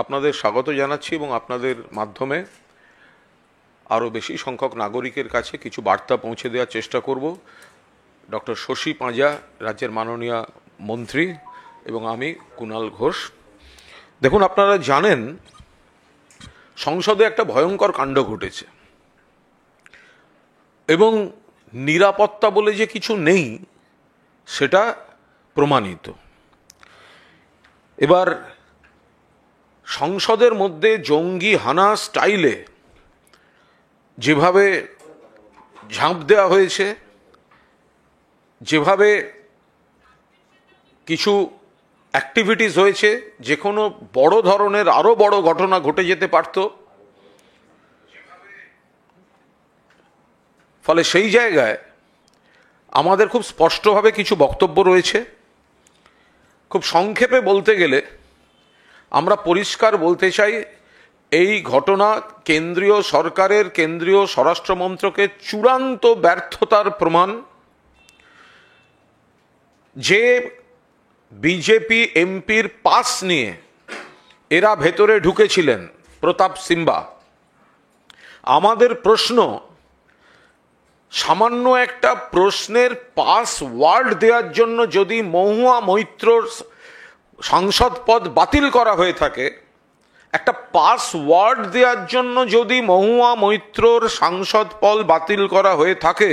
আপনাদের স্বাগত জানাচ্ছি এবং আপনাদের মাধ্যমে আরও বেশি সংখ্যক নাগরিকের কাছে কিছু বার্তা পৌঁছে দেওয়ার চেষ্টা করব। ডক্টর শশী পাঁজা রাজ্যের মাননীয় মন্ত্রী এবং আমি কুণাল ঘোষ। দেখুন, আপনারা জানেন সংসদে একটা ভয়ঙ্কর কাণ্ড ঘটেছে এবং নিরাপত্তা বলে যে কিছু নেই সেটা প্রমাণিত। এবার সংসদের মধ্যে জঙ্গি হানা স্টাইলে যেভাবে ঝাঁপ দেওয়া হয়েছে, যেভাবে কিছু অ্যাক্টিভিটিস হয়েছে, যে কোনো বড় ধরনের আরও বড় ঘটনা ঘটে যেতে পারত। ফলে সেই জায়গায় আমাদের খুব স্পষ্টভাবে কিছু বক্তব্য রয়েছে। খুব সংক্ষেপে বলতে গেলে আমরা পরিষ্কার বলতে চাই, এই ঘটনা কেন্দ্রীয় সরকারের, কেন্দ্রীয় স্বরাষ্ট্র মন্ত্রকের চূড়ান্ত ব্যর্থতার প্রমাণ। যে বিজেপি এমপির পাস নিয়ে এরা ভেতরে ঢুকেছিলেন, প্রতাপ সিম্বা, আমাদের প্রশ্ন, সামান্য একটা প্রশ্নের পাসওয়ার্ড দেওয়ার জন্য যদি মহুয়া মৈত্রর সাংসদ পদ বাতিল করা হয়ে থাকে, একটা পাসওয়ার্ড দেওয়ার জন্য যদি মহুয়া মৈত্রর সাংসদ পদ বাতিল করা হয়ে থাকে,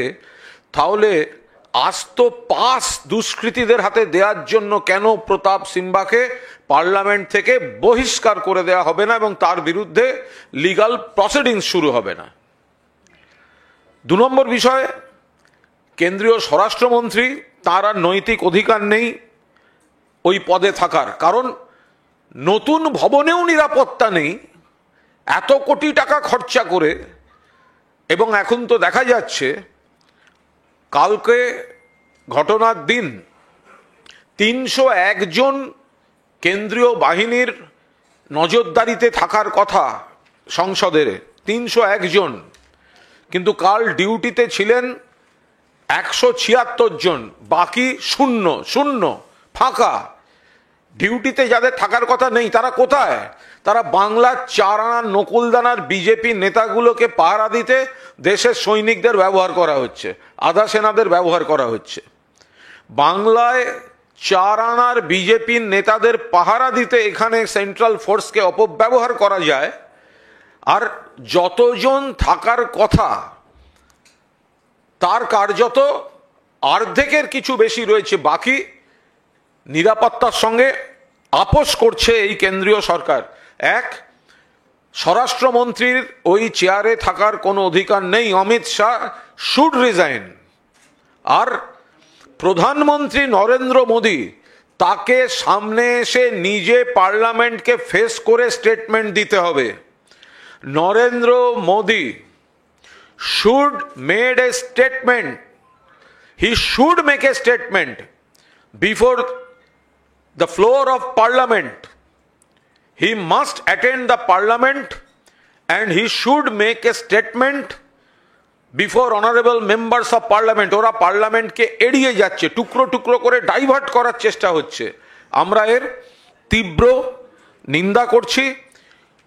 তাহলে আস্ত পাস দুষ্কৃতীদের হাতে দেওয়ার জন্য কেন প্রতাপ সিম্বাকে পার্লামেন্ট থেকে বহিষ্কার করে দেওয়া হবে না এবং তার বিরুদ্ধে লিগাল প্রসিডিংস শুরু হবে না? 2 নম্বর বিষয়, কেন্দ্রীয় স্বরাষ্ট্রমন্ত্রী, তার আর নৈতিক অধিকার নেই ওই পদে থাকার, কারণ নতুন ভবনেও নিরাপত্তা নেই এত কোটি টাকা খরচা করে। এবং এখন তো দেখা যাচ্ছে, কালকে ঘটনার দিন 301 জন কেন্দ্রীয় বাহিনীর নজরদারিতে থাকার কথা সংসদের, 301 জন, কিন্তু কাল ডিউটিতে ছিলেন 176 জন, বাকি শূন্য ফাঁকা। ডিউটিতে যাদের থাকার কথা নেই তারা কোথায়? তারা বাংলার 4 আনা নকুলদানার বিজেপি নেতাগুলোকে পাহারা দিতে দেশের সৈনিকদের ব্যবহার করা হচ্ছে, আধা সেনাদের ব্যবহার করা হচ্ছে। বাংলায় 4 আনার বিজেপি নেতাদের পাহারা দিতে এখানে সেন্ট্রাল ফোর্সকে অপব্যবহার করা যায়। আর যতজন থাকার কথা তার কার্যত অর্ধেকের কিছু বেশি রয়েছে, বাকি নিরাপত্তার সঙ্গে আপোষ করছে এই কেন্দ্রীয় সরকার। এক, স্বরাষ্ট্রমন্ত্রীর ওই চেয়ারে থাকার কোনো অধিকার নেই, অমিত শাহ শুড রিজাইন। আর প্রধানমন্ত্রী নরেন্দ্র মোদী, তাকে সামনে এসে নিজে পার্লামেন্টকে ফেস করে স্টেটমেন্ট দিতে হবে। Narendra Modi should made a statement. He should make a statement before the floor of parliament. He must attend the parliament and he should make a statement before honorable members of parliament. ওরা পার্লামেন্টকে এড়িয়ে যাচ্ছে, টুকরো টুকরো করে divert করার চেষ্টা হচ্ছে। আমরা এর তীব্র নিন্দা করছি।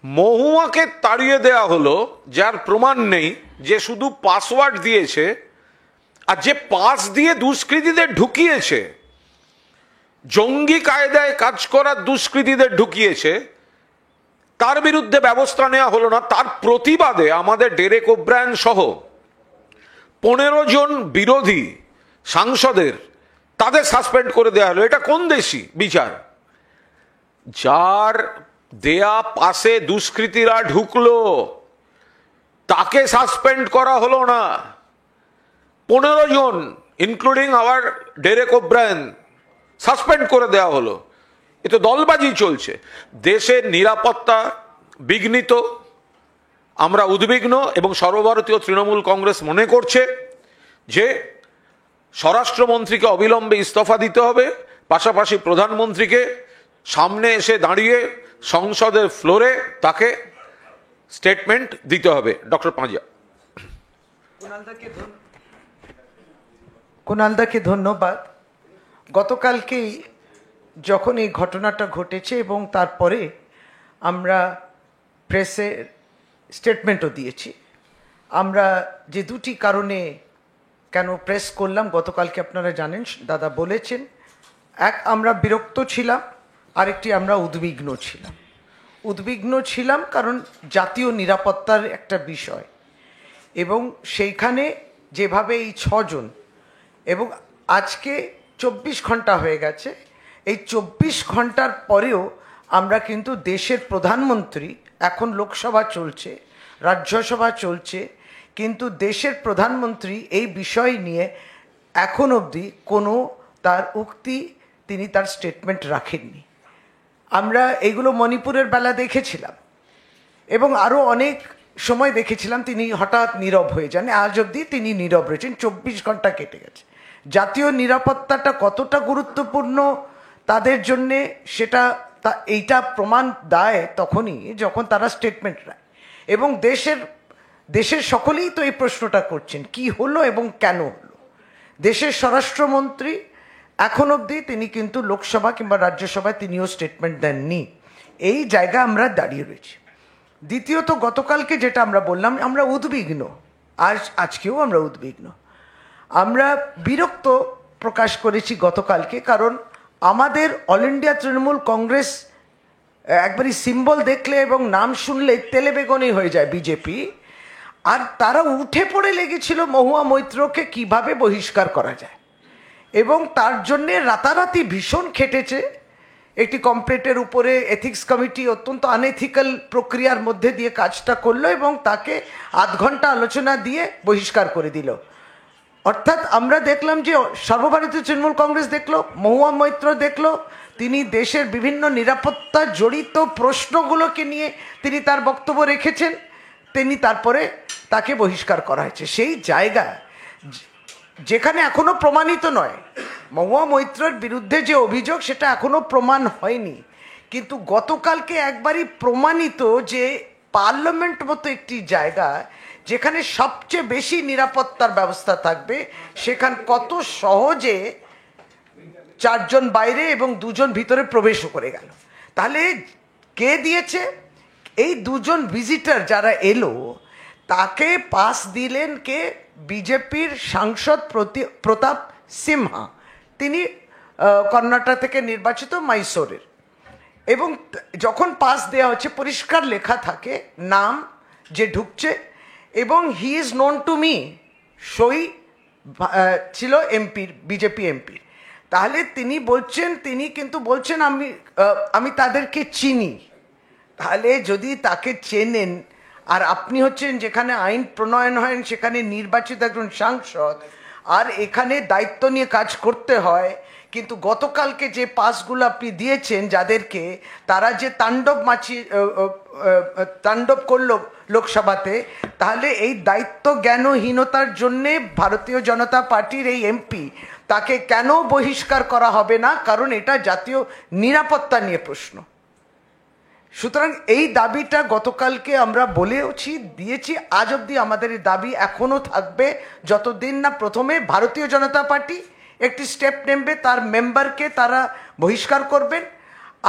মহুয়াকে তাড়িয়ে দেওয়া হলো, যার প্রমাণ নেই, যে শুধু পাসওয়ার্ড দিয়েছে, আর যে পাস দিয়ে দুষ্কৃতীদের ঢুকিয়েছে, জঙ্গি কায়দায় কাজ করার দুষ্কৃতীদের ঢুকিয়েছে, তার বিরুদ্ধে ব্যবস্থা নেওয়া হলো না। তার প্রতিবাদে আমাদের ডেরেক ওব্রায়ান সহ 15 জন বিরোধী সাংসদের তাদের সাসপেন্ড করে দেওয়া হলো। এটা কোন দেশি বিচার? যার দেয়া পাশে দুষ্কৃতীরা ঢুকলো তাকে সাসপেন্ড করা হলো না। 15 জন including our Derek O'Brien suspend করে দেওয়া হলো। এ তো দলবাজি চলছে। দেশের নিরাপত্তা বিঘ্নিত, আমরা উদ্বিগ্ন এবং সর্বভারতীয় তৃণমূল কংগ্রেস মনে করছে যে স্বরাষ্ট্রমন্ত্রীকে অবিলম্বে ইস্তফা দিতে হবে, পাশাপাশি প্রধানমন্ত্রীকে সামনে এসে দাঁড়িয়ে সংসদের ফ্লোরে তাকে স্টেটমেন্ট দিতে হবে। ডক্টর পাঁজা। কুণালদাকে ধন্যবাদ। গতকালকেই যখন এই ঘটনাটা ঘটেছে এবং তারপরে আমরা প্রেসে স্টেটমেন্টও দিয়েছি। আমরা যে দুটি কারণে কেন প্রেস করলাম গতকালকে আপনারা জানেন, দাদা বলেছেন। এক, আমরা বিরক্ত ছিলাম, আরেকটি আমরা উদ্বিগ্ন ছিলাম। উদ্বিগ্ন ছিলাম কারণ জাতীয় নিরাপত্তার একটা বিষয়, এবং সেইখানে যেভাবে এই 6 জন, এবং আজকে 24 ঘন্টা হয়ে গেছে, এই 24 ঘন্টার পরেও আমরা কিন্তু দেশের প্রধানমন্ত্রী, এখন লোকসভা চলছে, রাজ্যসভা চলছে, কিন্তু দেশের প্রধানমন্ত্রী এই বিষয় নিয়ে এখন অবধি কোনো তার উক্তি, তিনি তার স্টেটমেন্ট রাখেননি। আমরা এইগুলো মণিপুরের বেলা দেখেছিলাম, এবং আরও অনেক সময় দেখেছিলাম তিনি হঠাৎ নীরব হয়ে যান। আজ অবধি তিনি নীরব রয়েছেন, 24 ঘন্টা কেটে গেছে। জাতীয় নিরাপত্তাটা কতটা গুরুত্বপূর্ণ তাদের জন্যে, সেটা এইটা প্রমাণ দেয় তখনই যখন তারা স্টেটমেন্ট দেয়, এবং দেশের সকলেই তো এই প্রশ্নটা করছেন, কি হলো এবং কেন হলো। দেশের স্বরাষ্ট্রমন্ত্রী এখন অবধি তিনি কিন্তু লোকসভা কিংবা রাজ্যসভায় তিনিও স্টেটমেন্ট দেননি। এই জায়গা আমরা দাঁড়িয়ে রয়েছি। দ্বিতীয়ত, গতকালকে যেটা আমরা বললাম, আমরা উদ্বিগ্ন, আজকেও আমরা উদ্বিগ্ন। আমরা বিরক্ত প্রকাশ করেছি গতকালকে, কারণ আমাদের অল ইন্ডিয়া তৃণমূল কংগ্রেস একবারই সিম্বল দেখলে এবং নাম শুনলে তেলে বেগুনি হয়ে যায় বিজেপি, আর তারা উঠে পড়ে লেগেছিল মহুয়া মৈত্রকে কিভাবে বহিষ্কার করা যায়, এবং তার জন্যে রাতারাতি ভীষণ খেটেছে। একটি কমপ্লেটের উপরে এথিক্স কমিটি অত্যন্ত আনএথিক্যাল প্রক্রিয়ার মধ্যে দিয়ে কাজটা করলো, এবং তাকে 8 ঘন্টা আলোচনা দিয়ে বহিষ্কার করে দিল। অর্থাৎ আমরা দেখলাম যে সর্বভারতীয় তৃণমূল কংগ্রেস দেখলো, মহুয়া মৈত্র দেখলো, তিনি দেশের বিভিন্ন নিরাপত্তা জড়িত প্রশ্নগুলোকে নিয়ে তিনি তার বক্তব্য রেখেছেন, তিনি তারপরে তাকে বহিষ্কার করা হয়েছে। সেই জায়গা যেখানে এখনো প্রমাণিত নয়, মহুয়া মৈত্রের বিরুদ্ধে যে অভিযোগ সেটা এখনো প্রমাণ হয়নি, কিন্তু গতকালকে একবারই প্রমাণিত যে পার্লামেন্ট মতো একটি জায়গা যেখানে সবচেয়ে বেশি নিরাপত্তার ব্যবস্থা থাকবে, সেখানে কত সহজে 4 জন বাইরে এবং 2 জন ভিতরে প্রবেশও করে গেল। তাহলে কে দিয়েছে? এই 2 জন ভিজিটর যারা এলো, তাকে পাস দিলেন কে? বিজেপির সাংসদ প্রতাপ সিনহা, তিনি কর্ণাটক থেকে নির্বাচিত, মাইসোরের। এবং যখন পাস দেওয়া হচ্ছে পরিষ্কার লেখা থাকে নাম যে ঢুকছে, এবং he is known to me, সই ছিল এমপির, বিজেপি এমপির। তাহলে তিনি কিন্তু বলছেন আমি তাদেরকে চিনি। তাহলে যদি তাকে চেনেন, আর আপনি হচ্ছেন যেখানে আইন প্রণয়ন হয় সেখানে নির্বাচিত একজন সাংসদ, আর এখানে দায়িত্ব নিয়ে কাজ করতে হয়, কিন্তু গতকালকে যে পাসগুলো আপনি দিয়েছেন যাদেরকে, তারা যে তাণ্ডব করলো লোকসভাতে, তাহলে এই দায়িত্ব জ্ঞানহীনতার জন্যে ভারতীয় জনতা পার্টির এই এমপি, তাকে কেন বহিষ্কার করা হবে না? কারণ এটা জাতীয় নিরাপত্তা নিয়ে প্রশ্ন। সুতরাং এই দাবিটা গতকালকে আমরা বলেওছি, দিয়েছি, আজ অবধি আমাদের এই দাবি এখনও থাকবে, যতদিন না প্রথমে ভারতীয় জনতা পার্টি একটি স্টেপ নেবে, তার মেম্বারকে তারা বহিষ্কার করবেন,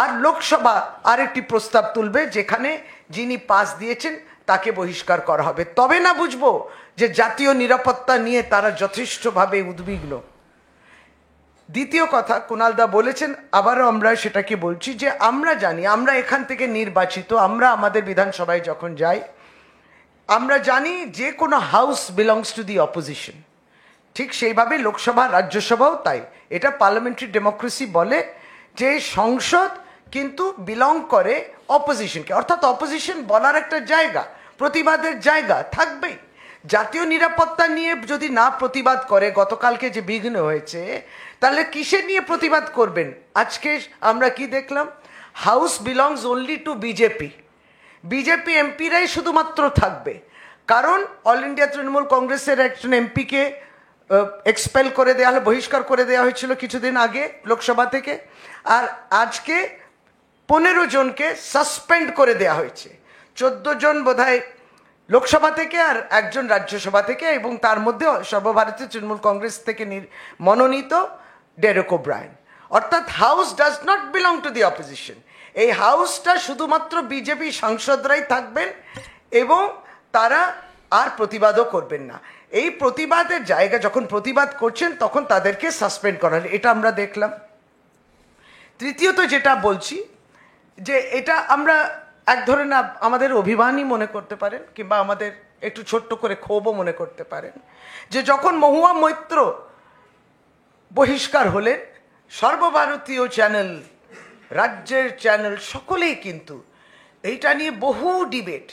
আর লোকসভা আরেকটি প্রস্তাব তুলবে যেখানে যিনি পাস দিয়েছেন তাকে বহিষ্কার করা হবে। তবে না বুঝবো যে জাতীয় নিরাপত্তা নিয়ে তারা যথেষ্টভাবে উদ্বিগ্ন। দ্বিতীয় কথা, কুণালদা বলেছেন, আবারও আমরা সেটাকে বলছি যে আমরা জানি, আমরা এখান থেকে নির্বাচিত, আমরা আমাদের বিধানসভায় যখন যাই, আমরা জানি যে কোনো house belongs to the opposition. ঠিক সেইভাবে লোকসভা রাজ্যসভাও তাই। এটা পার্লামেন্টারি ডেমোক্রেসি বলে যে সংসদ কিন্তু বিলং করে অপোজিশনকে, অর্থাৎ অপোজিশন বলার একটা জায়গা, প্রতিবাদের জায়গা থাকবেই। জাতীয় নিরাপত্তা নিয়ে যদি না প্রতিবাদ করে, গতকালকে যে বিঘ্ন হয়েছে, তাহলে কিসের নিয়ে প্রতিবাদ করবেন? আজকে আমরা কি দেখলাম? House belongs only to BJP, BJP এমপিরাই শুধুমাত্র থাকবে। কারণ অল ইন্ডিয়া তৃণমূল কংগ্রেসের একজন এমপিকে এক্সপেল করে দেওয়া হলো, বহিষ্কার করে দেওয়া হয়েছিল কিছুদিন আগে লোকসভা থেকে, আর আজকে 15 জনকে সাসপেন্ড করে দেওয়া হয়েছে। 14 জন বোধহয় লোকসভা থেকে আর 1 জন রাজ্যসভা থেকে, এবং তার মধ্যে সর্বভারতীয় তৃণমূল কংগ্রেস থেকে মনোনীত ডেরেক ওব্রায়েন। অর্থাৎ house does not belong to the opposition. এই হাউসটা শুধুমাত্র বিজেপি সাংসদরাই থাকবেন এবং তারা আর প্রতিবাদও করবেন না। এই প্রতিবাদের জায়গা যখন প্রতিবাদ করছেন তখন তাদেরকে সাসপেন্ড করা হয়, এটা আমরা দেখলাম। তৃতীয়ত যেটা বলছি যে এটা আমরা এক ধরনের আমাদের অভিমানই মনে করতে পারেন কিংবা আমাদের একটু ছোট্ট করে ক্ষোভও মনে করতে পারেন যে যখন মহুয়া মৈত্র বহিষ্কার হলেন, সর্বভারতীয় চ্যানেল, রাজ্যের চ্যানেল সকলেই কিন্তু এইটা নিয়ে বহু ডিবেট,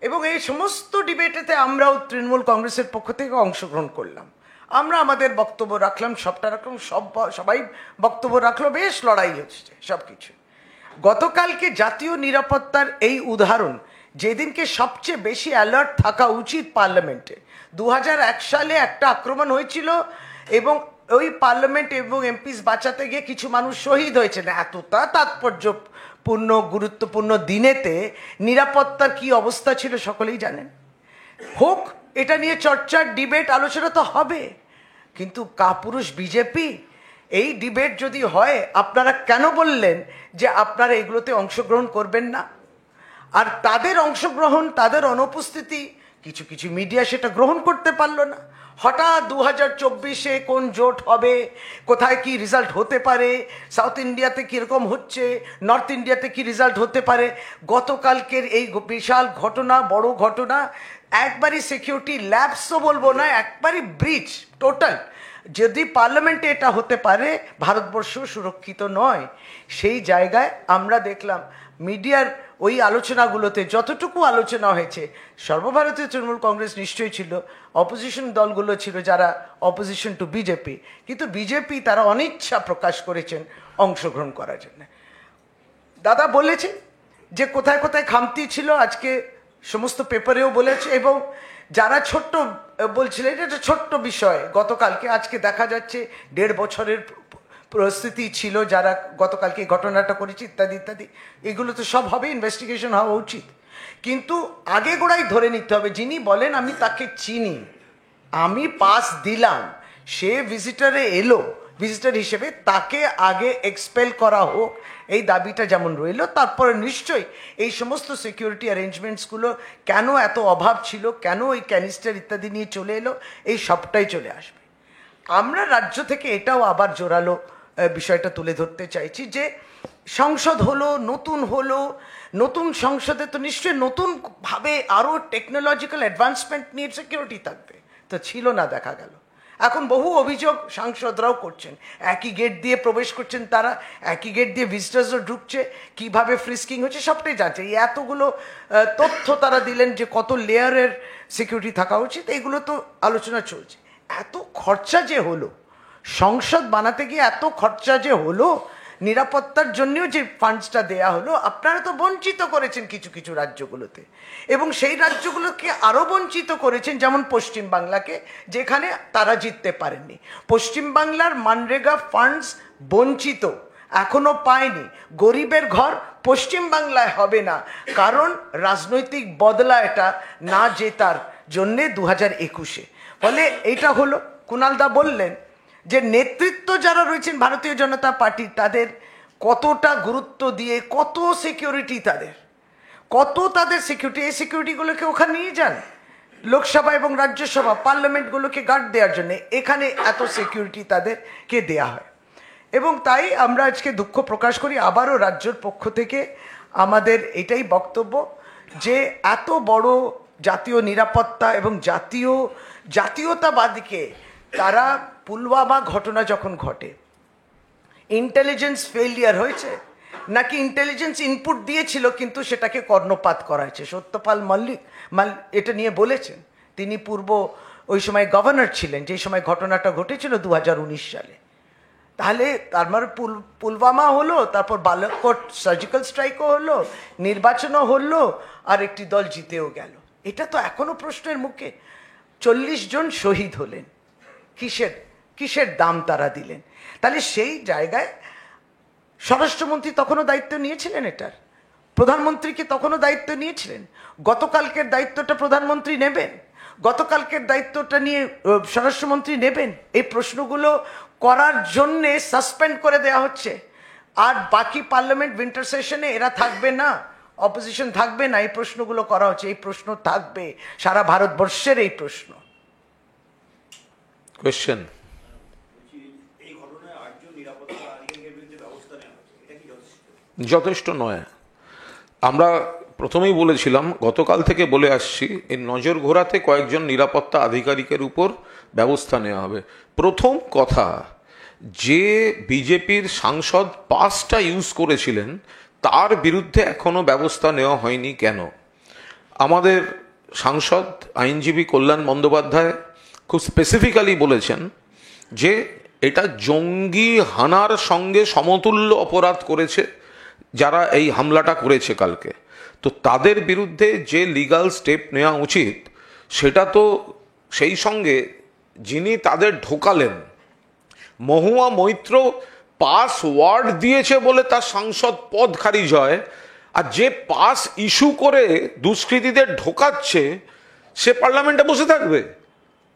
এবং এই সমস্ত ডিবেটেতে আমরাও তৃণমূল কংগ্রেসের পক্ষ থেকে অংশগ্রহণ করলাম। আমরা আমাদের বক্তব্য রাখলাম, সবটা রাখলাম, সবাই বক্তব্য রাখলো, বেশ লড়াই হচ্ছে সব কিছু। গতকালকে জাতীয় নিরাপত্তার এই উদাহরণ, যেদিনকে সবচেয়ে বেশি অ্যালার্ট থাকা উচিত পার্লামেন্টে, 2001 সালে একটা আক্রমণ হয়েছিল এবং ওই পার্লামেন্ট এবং এমপিস বাঁচাতে গিয়ে কিছু মানুষ শহীদ হয়েছে। না, এতটা তাৎপর্যপূর্ণ গুরুত্বপূর্ণ দিনেতে নিরাপত্তার কি অবস্থা ছিল সকলেই জানেন। হোক, এটা নিয়ে চর্চা, ডিবেট, আলোচনা তো হবে, কিন্তু কাপুরুষ বিজেপি এই ডিবেট যদি হয়, আপনারা কেন বললেন যে আপনারা এগুলোতে অংশগ্রহণ করবেন না? আর তাদের অংশগ্রহণ, তাদের অনুপস্থিতি, কিছু কিছু মিডিয়া সেটা গ্রহণ করতে পারলো না। হঠাৎ 2024-এ কোন জোট হবে, কোথায় কি রেজাল্ট হতে পারে, সাউথ ইন্ডিয়াতে কীরকম হচ্ছে, নর্থ ইন্ডিয়াতে কি রেজাল্ট হতে পারে। গতকালকের এই বিশাল ঘটনা, বড় ঘটনা, একবারই সিকিউরিটি ল্যাপসও বলবো না, একবারই ব্রিচ টোটাল। যদি পার্লামেন্টে এটা হতে পারে, ভারতবর্ষ সুরক্ষিত নয়। সেই জায়গায় আমরা দেখলাম মিডিয়ার ওই আলোচনাগুলোতে যতটুকু আলোচনা হয়েছে, সর্বভারতীয় তৃণমূল কংগ্রেস নিশ্চয়ই ছিল, অপোজিশন দলগুলো ছিল যারা অপোজিশন টু বিজেপি, কিন্তু বিজেপি তারা অনিচ্ছা প্রকাশ করেছেন অংশগ্রহণ করার জন্য। দাদা বলেছেন যে কোথায় কোথায় খামতি ছিল, আজকে সমস্ত পেপারেও বলেছে, এবং যারা ছোট্ট বলছিলেন এটা একটা ছোট্ট বিষয়, গতকালকে আজকে দেখা যাচ্ছে 1.5 বছরের পরিস্থিতি ছিল যারা গতকালকে ঘটনাটা করেছে ইত্যাদি ইত্যাদি, এগুলো তো সব হবে, ইনভেস্টিগেশন হওয়া উচিত। কিন্তু আগে গোড়াই ধরে নিতে হবে, যিনি বলেন আমি তাকে চিনি, আমি পাস দিলাম, সে ভিজিটারে এলো, ভিজিটার হিসেবে তাকে আগে এক্সপেল করা হোক, এই দাবিটা যেমন রইল। তারপরে নিশ্চয়ই এই সমস্ত সিকিউরিটি অ্যারেঞ্জমেন্টসগুলো কেন এত অভাব ছিল, কেন এই ক্যানিস্টার ইত্যাদি নিয়ে চলে এলো, এই সবটাই চলে আসবে। আমরা রাজ্য থেকে এটাও আবার জোরালো বিষয়টা তুলে ধরতে চাইছি যে সংসদ হলো, নতুন সংসদে তো নিশ্চয়ই নতুনভাবে আরও টেকনোলজিক্যাল অ্যাডভান্সমেন্ট নিয়ে সিকিউরিটি থাকবে, তো ছিল না দেখা গেল। এখন বহু অভিযোগ সাংসদরাও করছেন, একই গেট দিয়ে প্রবেশ করছেন তারা, একই গেট দিয়ে ভিজিটার্সও ঢুকছে, কিভাবে ফ্রিস্কিং হচ্ছে সবটাই জানছে। এই এতগুলো তথ্য তারা দিলেন যে কত লেয়ারের সিকিউরিটি থাকা উচিত, এগুলো তো আলোচনা চলছে। এত খরচা যে হলো, সংসদ বানাতে গিয়ে এত খরচা যে হলো, নিরাপত্তার জন্যও যে ফান্ডসটা দেয়া হলো, আপনারা তো বঞ্চিত করেছেন কিছু কিছু রাজ্যগুলোতে, এবং সেই রাজ্যগুলোকে আরও বঞ্চিত করেছেন, যেমন পশ্চিমবাংলাকে, যেখানে তারা জিততে পারেননি। পশ্চিমবাংলার মানরেগা ফান্ডস বঞ্চিত, এখনো পায়নি। গরিবের ঘর পশ্চিমবাংলায় হবে না, কারণ রাজনৈতিক বদলা এটা না জেতার জন্যে 2021-এ। ফলে এইটা হলো, কুণালদা বললেন যে নেতৃত্ব যারা রয়েছেন ভারতীয় জনতা পার্টির, তাদের কতটা গুরুত্ব দিয়ে কত সিকিউরিটি, তাদের সিকিউরিটি, এই সিকিউরিটিগুলোকে ওখানে নিয়ে যান, লোকসভা এবং রাজ্যসভা পার্লামেন্টগুলোকে গার্ড দেওয়ার জন্য এখানে এত সিকিউরিটি তাদেরকে দেয়া হয়। এবং তাই আমরা আজকে দুঃখ প্রকাশ করি, আবারও রাজ্যের পক্ষ থেকে আমাদের এটাই বক্তব্য যে এত বড় জাতীয় নিরাপত্তা এবং জাতীয়তাবাদীকে তারা, পুলওয়ামা ঘটনা যখন ঘটে, ইন্টেলিজেন্স ফেলিয়ার হয়েছে নাকি ইন্টেলিজেন্স ইনপুট দিয়েছিল কিন্তু সেটাকে কর্ণপাত করা হয়েছে? সত্যপাল মল্লিক এটা নিয়ে বলেছেন, তিনি ওই সময় গভর্নর ছিলেন যেই সময় ঘটনাটা ঘটেছিল 2019 সালে। তাহলে তার মানে পুলওয়ামা হলো, তারপর বালাকোট সার্জিক্যাল স্ট্রাইকও হলো, নির্বাচনও হলো, আর একটি দল জিতেও গেল। এটা তো এখনো প্রশ্নের মুখে। 40 জন শহীদ হলেন, কিসের দাম তারা দিলেন? তাহলে সেই জায়গায় স্বরাষ্ট্রমন্ত্রী তখনও দায়িত্ব নিয়েছিলেন এটার, প্রধানমন্ত্রীকে তখনও দায়িত্ব নিয়েছিলেন। গতকালকের দায়িত্বটা প্রধানমন্ত্রী নেবেন, গতকালকের দায়িত্বটা নিয়ে স্বরাষ্ট্রমন্ত্রী নেবেন। এই প্রশ্নগুলো করার জন্যে সাসপেন্ড করে দেওয়া হচ্ছে। আর বাকি পার্লামেন্ট উইন্টার সেশনে এরা থাকবে না, অপোজিশন থাকবে না, এই প্রশ্নগুলো করা হচ্ছে। এই প্রশ্ন থাকবে, সারা ভারতবর্ষের এই প্রশ্ন। কোয়েশ্চেন, যথেষ্ট নয়। আমরা প্রথমেই বলেছিলাম, গতকাল থেকে বলে আসছি, এই নজর ঘোরাতে কয়েকজন নিরাপত্তা আধিকারিকের উপর ব্যবস্থা নেওয়া হবে। প্রথম কথা, যে বিজেপির সাংসদ পাসটা ইউজ করেছিলেন তার বিরুদ্ধে এখনো ব্যবস্থা নেওয়া হয়নি কেন? আমাদের সাংসদ আইনজীবী কল্যাণ বন্দ্যোপাধ্যায় খুব স্পেসিফিক্যালি বলেছেন যে এটা জঙ্গি হানার সঙ্গে সমতুল্য অপরাধ করেছে যারা এই হামলাটা করেছে কালকে। তো তাদের বিরুদ্ধে যে লিগ্যাল স্টেপ নেওয়া উচিত, সেটা তো সেই সঙ্গে যিনি তাদের ঢোকালেন, মহুয়া মৈত্র পাস ওয়ার্ড দিয়েছে বলে তার সাংসদ পদ খারিজ হয়, আর যে পাস ইস্যু করে দুষ্কৃতীদের ঢোকাচ্ছে সে পার্লামেন্টে বসে থাকবে?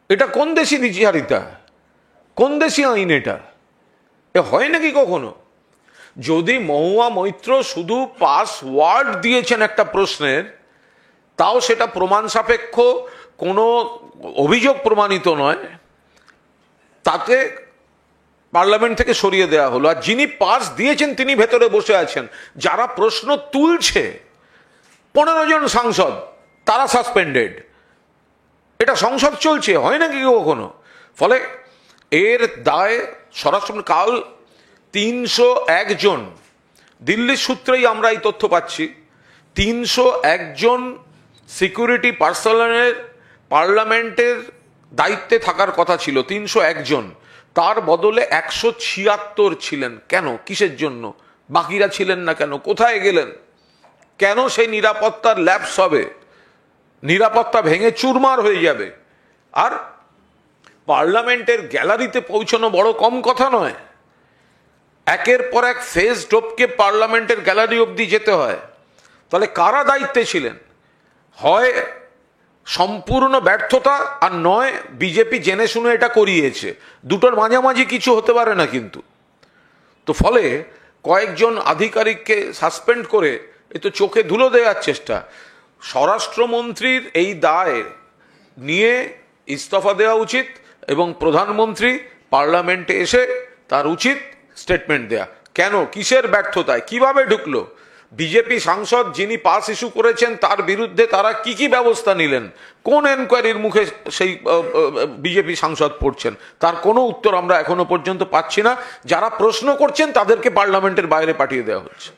এটা কোন দেশি বিচারিতা, কোন দেশি আইন? এটা হয় নাকি কখনো? যদি মহুয়া মৈত্র শুধু পাস ওয়ার্ড দিয়েছেন একটা প্রশ্নের, তাও সেটা প্রমাণ সাপেক্ষ, কোনো অভিযোগ প্রমাণিত নয়, তাতে পার্লামেন্ট থেকে সরিয়ে দেওয়া হলো। আর যিনি পাস দিয়েছেন তিনি ভেতরে বসে আছেন, যারা প্রশ্ন তুলছে 15 জন সাংসদ, তারা সাসপেন্ডেড। এটা সংসদ চলছে, হয় নাকি কখনো? ফলে এর দায় স্বরাষ্ট্র, কাল 301 জন, দিল্লির সূত্রেই আমরা এই তথ্য পাচ্ছি, 301 জন সিকিউরিটি পার্সোনালের পার্লামেন্টের দায়িত্বে থাকার কথা ছিল, 301 জন। তার বদলে 176 ছিলেন। কেন? কিসের জন্য? বাকিরা ছিলেন না কেন? কোথায় গেলেন? কেন সেই নিরাপত্তার ল্যাপস হবে? নিরাপত্তা ভেঙে চুরমার হয়ে যাবে। আর পার্লামেন্টের গ্যালারিতে পৌঁছানো বড় কম কথা নয়, একের পর এক ফেজ টপকে পার্লামেন্টের গ্যালারি অবধি যেতে হয়। তাহলে কারা দায়িত্বে ছিলেন? হয় সম্পূর্ণ ব্যর্থতা, আর নয় বিজেপি জেনে শুনে এটা করিয়েছে। দুটোর মাঝামাঝি কিছু হতে পারে না কিন্তু। তো ফলে কয়েকজন আধিকারিককে সাসপেন্ড করে এ তো চোখে ধুলো দেওয়ার চেষ্টা। স্বরাষ্ট্রমন্ত্রীর এই দায় নিয়ে ইস্তফা দেওয়া উচিত, এবং প্রধানমন্ত্রী পার্লামেন্টে এসে তার উচিত স্টেটমেন্ট দেয়া। কেন, কিসের ব্যর্থতায়, কিভাবে ঢুকলো? বিজেপি সাংসদ যিনি পাস ইস্যু করেছেন তার বিরুদ্ধে তারা কি কি ব্যবস্থা নিলেন? কোন এনকোয়ারির মুখে সেই বিজেপি সাংসদ পড়ছেন? তার কোনো উত্তর আমরা এখনো পর্যন্ত পাচ্ছি না। যারা প্রশ্ন করছেন তাদেরকে পার্লামেন্টের বাইরে পাঠিয়ে দেওয়া হচ্ছে।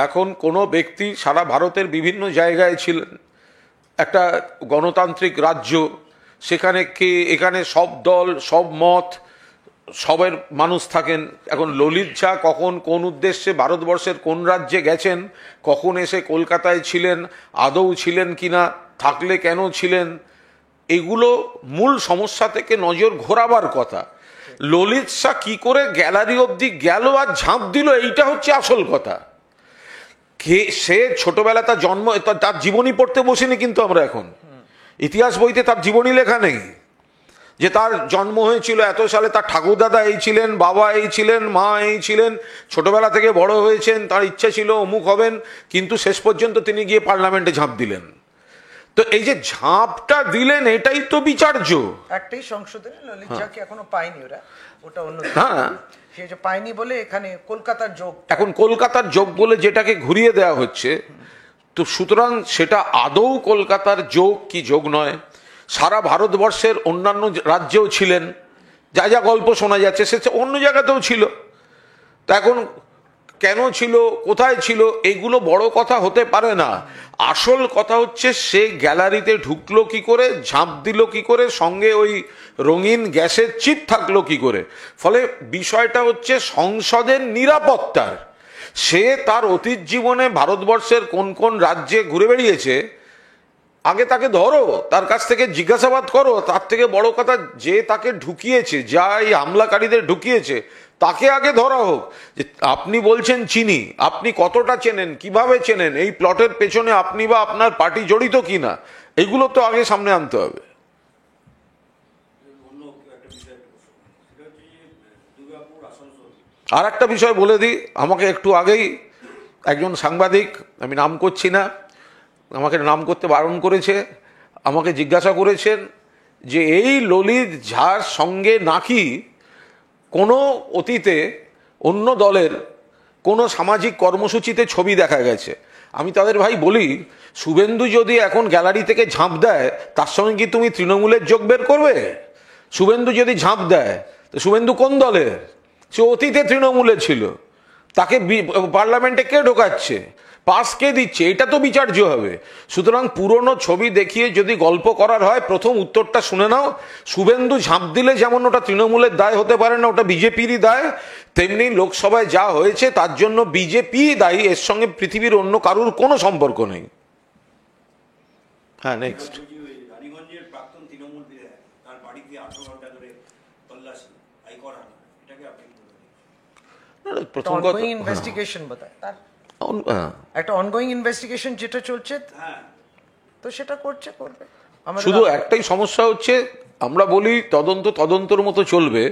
এখন কোনো ব্যক্তি সারা ভারতের বিভিন্ন জায়গায় ছিলেন, একটা গণতান্ত্রিক রাজ্য, সেখানে কে এখানে সব দল, সব মত, সবের মানুষ থাকেন। এখন ললিত ঝা কখন কোন উদ্দেশ্যে ভারতবর্ষের কোন রাজ্যে গেছেন, কখন এসে কলকাতায় ছিলেন, আদৌ ছিলেন কিনা, থাকলে কেন ছিলেন, এগুলো মূল সমস্যা থেকে নজর ঘোরাবার কথা। ললিত শাহ কি করে গ্যালারি অবধি গেল আর ঝাঁপ দিল, এইটা হচ্ছে আসল কথা। সে ছোটবেলা তার জন্ম, তার জীবনী পড়তে বসিনি কিন্তু আমরা এখন, ইতিহাস বইতে তার জীবনী লেখা নেই যে তার জন্ম হয়েছিল এত সালে, তার ঠাকুরদাদা এই ছিলেন, বাবা এই ছিলেন, মা এই ছিলেন, ছোটবেলা থেকে বড় হয়েছেন, তার ইচ্ছা ছিল অমুক হবেন, কিন্তু শেষ পর্যন্ত তিনি গিয়ে পার্লামেন্টে ঝাঁপ দিলেন। তো এই যে ঝাঁপটা দিলেন, এটাই তো বিচার্য। একটাই সংশোধনী, ললিত ঝাকে এখনো পায়নি ওরা, ওটা অন্য। হ্যাঁ, সে যে পায়নি বলে এখানে কলকাতার যোগ, এখন কলকাতার যোগ বলে যেটাকে ঘুরিয়ে দেওয়া হচ্ছে। তো সুতরাং সেটা আদৌ কলকাতার যোগ কি যোগ নয়? সারা ভারতবর্ষের অন্যান্য রাজ্যেও ছিলেন, যা যা গল্প শোনা যাচ্ছে সে অন্য জায়গাতেও ছিল। তা এখন কেন ছিল, কোথায় ছিল, এগুলো বড় কথা হতে পারে না। আসল কথা হচ্ছে সে গ্যালারিতে ঢুকলো কি করে, ঝাঁপ দিল কি করে, সঙ্গে ওই রঙিন গ্যাসের চিপ থাকলো কি করে। ফলে বিষয়টা হচ্ছে সংসদের নিরাপত্তার। সে তার অতীত জীবনে ভারতবর্ষের কোন কোন রাজ্যে ঘুরে বেরিয়েছে, আগে তাকে ধরো, তার কাছ থেকে জিজ্ঞাসাবাদ করো। তার থেকে বড় কথা, যে তাকে ঢুকিয়েছে, যা এই হামলাকারীদের ঢুকিয়েছে, তাকে আগে ধরা হোক। যে আপনি বলছেন চিনি, আপনি কতটা চেনেন, কিভাবে চেনেন, এই প্লটের পেছনে আপনি বা আপনার পার্টি জড়িত কিনা, এগুলো তো আগে সামনে আনতে হবে। আর একটা বিষয় বলে দিই, আমাকে একটু আগেই একজন সাংবাদিক, আমি নাম করছি না, আমাকে নাম করতে বারণ করেছে, আমাকে জিজ্ঞাসা করেছেন যে এই ললিত ঝার সঙ্গে নাকি কোনো অতীতে অন্য দলের কোনো সামাজিক কর্মসূচিতে ছবি দেখা গেছে। আমি তাদের ভাই বলি, শুভেন্দু যদি এখন গ্যালারি থেকে ঝাঁপ দেয়, তার সঙ্গে কি তুমি তৃণমূলের যোগ বের করবে? শুভেন্দু যদি ঝাঁপ দেয়, তো শুভেন্দু কোন দলের? সে অতীতে তৃণমূলে ছিল, তাকে পার্লামেন্টে কে ঢোকাচ্ছে, পাস কে দিচ্ছে, এটা তো বিচার্য হবে। সুতরাং পুরনো ছবি দেখিয়ে যদি গল্প করার হয়, প্রথম উত্তরটা শুনে নাও। শুভেন্দু ঝাঁপ দিলে যেমন ওটা তৃণমূলের দায় হতে পারে না, ওটা বিজেপিরই দায়, তেমনি লোকসভায় যা হয়েছে তার জন্য বিজেপি দায়ী, এর সঙ্গে পৃথিবীর অন্য কারুর কোনো সম্পর্ক নেই। হ্যাঁ, নেক্সট। রানীগঞ্জের প্রাক্তন তৃণমূল বিধায়ক, তার বাড়িতে 18 ঘন্টা ধরে তল্লাশি, হাইকোর্ট হানা, এটাকে আপনি প্রথম কথা, ইনভেস্টিগেশন বোধহয় তার হ্যাঁ, একটা অনগোয়িং ইনভেস্টিগেশন যেটা চলছে, হ্যাঁ, তো সেটা করবে। শুধু একটাই সমস্যা হচ্ছে, আমরা বলি তদন্ত তদন্তর মতো চলবে,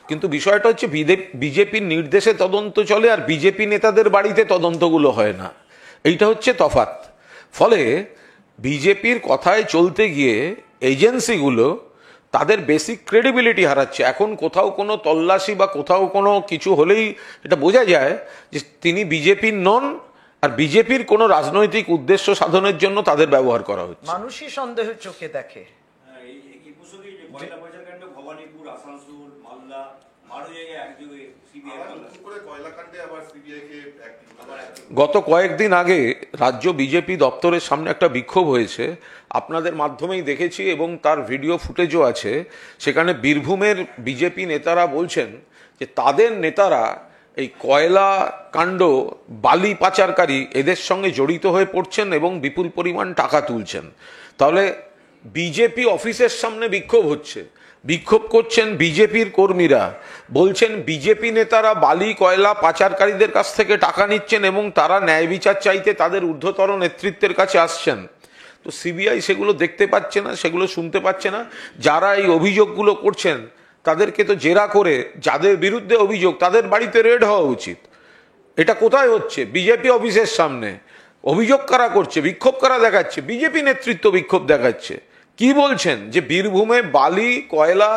কিন্তু বিষয়টা হচ্ছে বিজেপির নির্দেশে তদন্ত চলে, আর বিজেপি নেতাদের বাড়িতে তদন্তগুলো হয় না। এইটা হচ্ছে তফাৎ। ফলে বিজেপির কথায় চলতে গিয়ে এজেন্সিগুলো তাদের বেসিক ক্রেডিবিলিটি হারাচ্ছে। এখন কোথাও কোনো তল্লাশি বা কোথাও কোনো কিছু হলেই এটা বোঝা যায় যে তিনি বিজেপির নন, আর বিজেপির কোনো রাজনৈতিক উদ্দেশ্য সাধনের জন্য তাদের ব্যবহার করা হচ্ছে। মানুষই সন্দেহের চোখে দেখে। এই প্রসঙ্গে যে পয়লা বৈশাখ কাণ্ড, ভবানীপুর, আসানসোল, মালদা, আরো জায়গায় একযোগে সিবিআই গত কয়েকদিন আগে রাজ্য বিজেপি দপ্তরের সামনে একটা বিক্ষোভ হয়েছে, আপনাদের মাধ্যমেই দেখেছি এবং তার ভিডিও ফুটেজও আছে। সেখানে বীরভূমের বিজেপি নেতারা বলছেন যে তাদের নেতারা এই কয়লা কাণ্ড, বালি পাচারকারী, এদের সঙ্গে জড়িত হয়ে পড়ছেন এবং বিপুল পরিমাণ টাকা তুলছেন। তাহলে বিজেপি অফিসের সামনে বিক্ষোভ হচ্ছে, বিক্ষোভ করছেন বিজেপির কর্মীরা, বলছেন বিজেপি নেতারা বালি কয়লা পাচারকারীদের কাছ থেকে টাকা নিচ্ছেন এবং তারা ন্যায় বিচার চাইতে তাদের ঊর্ধ্বতর নেতৃত্বের কাছে আসছেন। তো সিবিআই সেগুলো দেখতে পাচ্ছে না, সেগুলো শুনতে পাচ্ছে না। যারা এই অভিযোগগুলো করছেন তাদেরকে তো জেরা করে, যাদের বিরুদ্ধে অভিযোগ তাদের বাড়িতে রেড হওয়া উচিত। এটা কোথায় হচ্ছে? বিজেপি অফিসের সামনে। অভিযোগ কারা করছে? বিক্ষোভ কারা দেখাচ্ছে? বিজেপি নেতৃত্ব বিক্ষোভ দেখাচ্ছে। কি বলছেন? যে বীরভূমে বালি কয়লা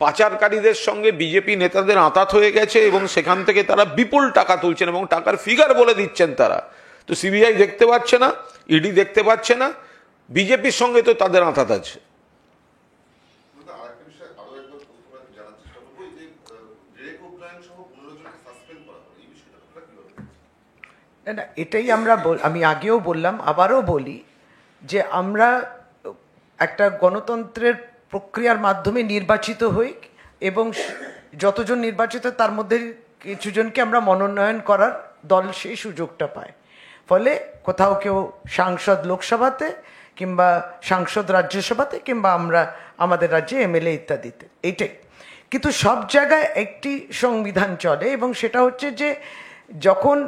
পাচারকারীদের সঙ্গে বিজেপি নেতাদের আঁতাত হয়ে গেছে এবং সেখান থেকে তারা বিপুল টাকা তুলছেন এবং টাকার ফিগার বলে দিচ্ছেন তারা। তো সিবিআই দেখতে পাচ্ছে না, ইডি দেখতে পাচ্ছে না, বিজেপির সঙ্গে তো তাদের আঁতাত আছে। না, এটাই আমি আগেও বললাম, আবারও বলি, যে আমরা একটা গণতন্ত্রের প্রক্রিয়ার মাধ্যমে নির্বাচিত হই এবং যতজন নির্বাচিত তার মধ্যে কিছুজনকে আমরা মনোনয়ন করার দল সেই সুযোগটা পায়। ফলে কোথাও কেউ সাংসদ লোকসভাতে, কিংবা সাংসদ রাজ্যসভাতে, কিংবা আমরা আমাদের রাজ্যে এমএলএ ইত্যাদিতে, এইটাই। কিন্তু সব জায়গায় একটি সংবিধান চলে এবং সেটা হচ্ছে যে যখন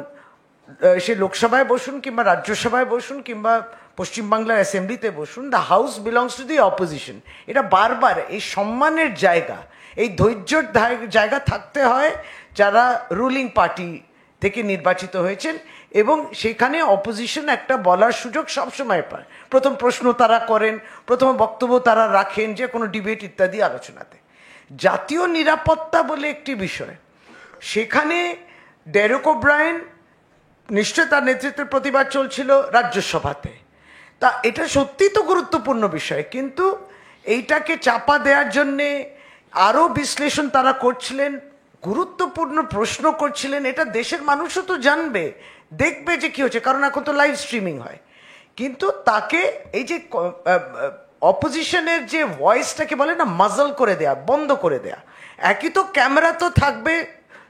সে লোকসভায় বসুন কিংবা রাজ্যসভায় বসুন কিংবা পশ্চিমবাংলার অ্যাসেম্বলিতে বসুন, the house belongs to the opposition. এটা বারবার এই সম্মানের জায়গা, এই ধৈর্যের জায়গা থাকতে হয় যারা রুলিং পার্টি থেকে নির্বাচিত হয়েছেন, এবং সেখানে অপোজিশন একটা বলার সুযোগ সবসময় পায়। প্রথম প্রশ্ন তারা করেন, প্রথম বক্তব্য তারা রাখেন যে কোনো ডিবেট ইত্যাদি আলোচনাতে। জাতীয় নিরাপত্তা বলে একটি বিষয়, সেখানে ডেরেক ওব্রায়েন নিশ্চয় তার নেতৃত্বের প্রতিবাদ চলছিল রাজ্যসভাতে, তা এটা সত্যিই তো গুরুত্বপূর্ণ বিষয়, কিন্তু এইটাকে চাপা দেওয়ার জন্যে আরও বিশ্লেষণ তারা করছিলেন, গুরুত্বপূর্ণ প্রশ্ন করছিলেন। এটা দেশের মানুষও তো জানবে, দেখবে যে কী হচ্ছে, কারণ এখন তো লাইভ স্ট্রিমিং হয়। কিন্তু তাকে এই যে অপোজিশনের যে ভয়েসটাকে বলে না, মাজল করে দেয়া, বন্ধ করে দেয়া। একই তো ক্যামেরা তো থাকবে